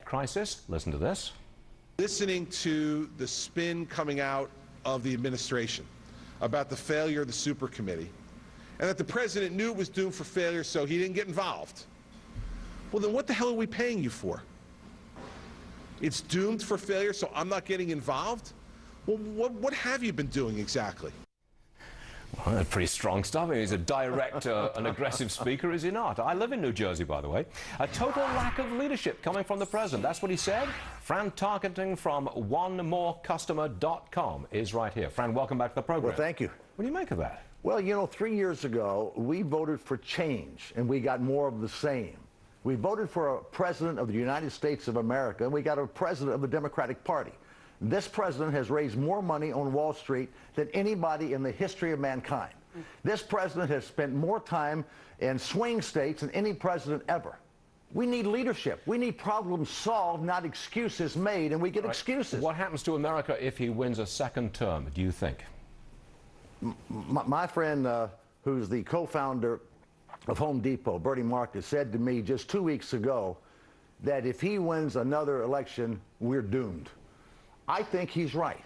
crisis. Listen to this. Listening to the spin coming out of the administration about the failure of the super committee and that the president knew it was doomed for failure, so he didn't get involved. Well, then what the hell are we paying you for? It's doomed for failure, so I'm not getting involved? Well, what have you been doing exactly? Well, that's pretty strong stuff. I mean, he's a direct and aggressive speaker, is he not? I live in New Jersey, by the way. A total lack of leadership coming from the president. That's what he said. Fran Tarkenton from OneMoreCustomer.com is right here. Fran, welcome back to the program. Well, thank you. What do you make of that? Well, you know, 3 years ago, we voted for change, and we got more of the same. We voted for a president of the United States of America, and we got a president of the Democratic Party. This president has raised more money on Wall Street than anybody in the history of mankind. This president has spent more time in swing states than any president ever. We need leadership. We need problems solved, not excuses made, and we get excuses. What happens to America if he wins a second term, do you think? My friend, who's the co-founder of Home Depot, Bernie Marcus, said to me just 2 weeks ago that if he wins another election, we're doomed. I think he's right,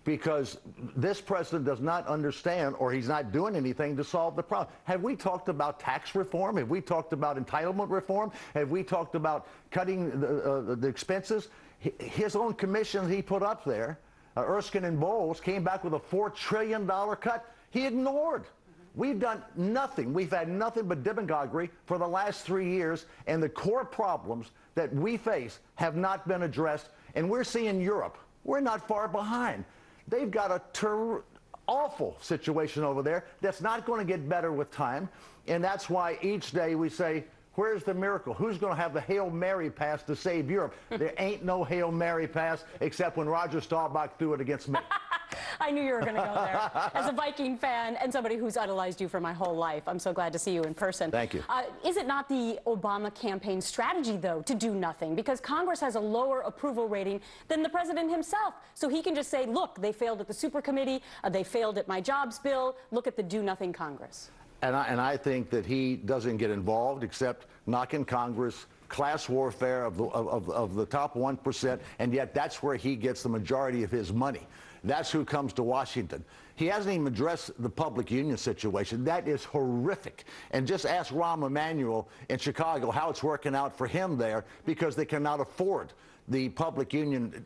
because this president does not understand, or he's not doing anything to solve the problem. Have we talked about tax reform? Have we talked about entitlement reform? Have we talked about cutting the expenses? His own commission he put up there, Erskine and Bowles, came back with a $4 trillion cut. He ignored. We've done nothing. We've had nothing but demagoguery for the last 3 years, and the core problems that we face have not been addressed. And we're seeing Europe. We're not far behind. They've got a awful situation over there that's not going to get better with time. And that's why each day we say, where's the miracle? Who's going to have the Hail Mary pass to save Europe? There ain't no Hail Mary pass except when Roger Staubach threw it against me. I knew you were going to go there. As a Viking fan and somebody who's idolized you for my whole life, I'm so glad to see you in person. Thank you. Is it not the Obama campaign strategy, though, to do nothing? Because Congress has a lower approval rating than the president himself. So he can just say, look, they failed at the super committee, they failed at my jobs bill, look at the do-nothing Congress. And I think that he doesn't get involved except knocking Congress, class warfare of the top 1%, and yet that's where he gets the majority of his money. That's who comes to Washington. He hasn't even addressed the public union situation. That is horrific. And just ask Rahm Emanuel in Chicago how it's working out for him there, because they cannot afford the public union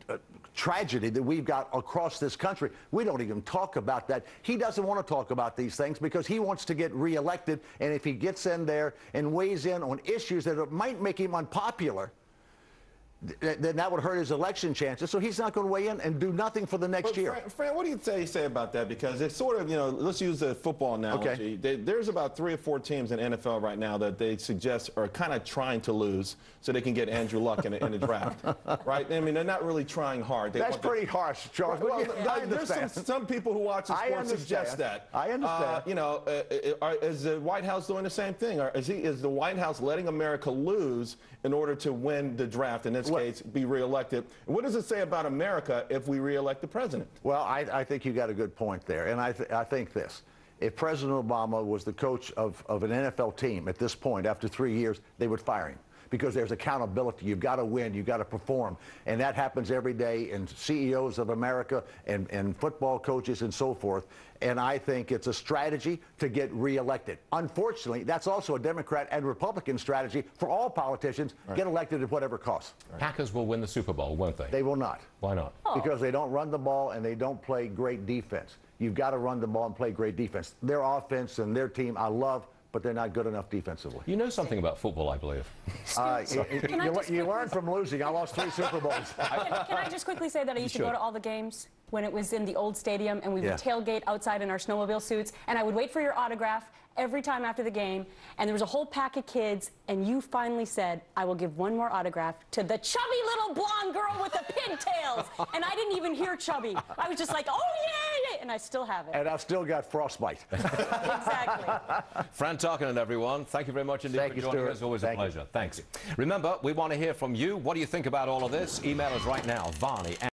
tragedy that we've got across this country. We don't even talk about that. He doesn't want to talk about these things because he wants to get reelected, and if he gets in there and weighs in on issues that might make him unpopular, then that would hurt his election chances. So he's not going to weigh in and do nothing for the next year. Fran, what do you say about that? Because it's sort of, you know, let's use the football analogy. Okay. There's about 3 or 4 teams in NFL right now that they suggest are kind of trying to lose so they can get Andrew Luck in the draft, right? I mean, they're not really trying hard. That's pretty harsh, Charles. Well, there's some people who watch the sport suggest that. I understand. You know, is the White House doing the same thing? Or is the White House letting America lose in order to win the draft, in this case, be reelected? What does it say about America if we reelect the president? Well, I think you got a good point there. And I think this. If President Obama was the coach of an NFL team at this point, after 3 years, they would fire him. Because there's accountability. You've got to win. You've got to perform. And that happens every day in CEOs of America and football coaches and so forth. And I think it's a strategy to get reelected. Unfortunately, that's also a Democrat and Republican strategy for all politicians. Right. Get elected at whatever cost. Right. Packers will win the Super Bowl, won't they? They will not. Why not? Because they don't run the ball and they don't play great defense. You've got to run the ball and play great defense. Their offense and their team, I love, but they're not good enough defensively. You know something about football, I believe. You learn from losing. I lost 3 Super Bowls. Can I just quickly say that I used to go to all the games when it was in the old stadium, and we would tailgate outside in our snowmobile suits, and I would wait for your autograph every time after the game, and there was a whole pack of kids, and you finally said, I will give one more autograph to the chubby little blonde girl with the pigtails. And I didn't even hear chubby. I was just like, oh, yeah, and I still have it. And I've still got frostbite. Exactly. Fran Tarkenton, everyone. Thank you very much indeed for joining us. Always a pleasure. Thanks. Remember, we want to hear from you. What do you think about all of this? Email us right now, Varney.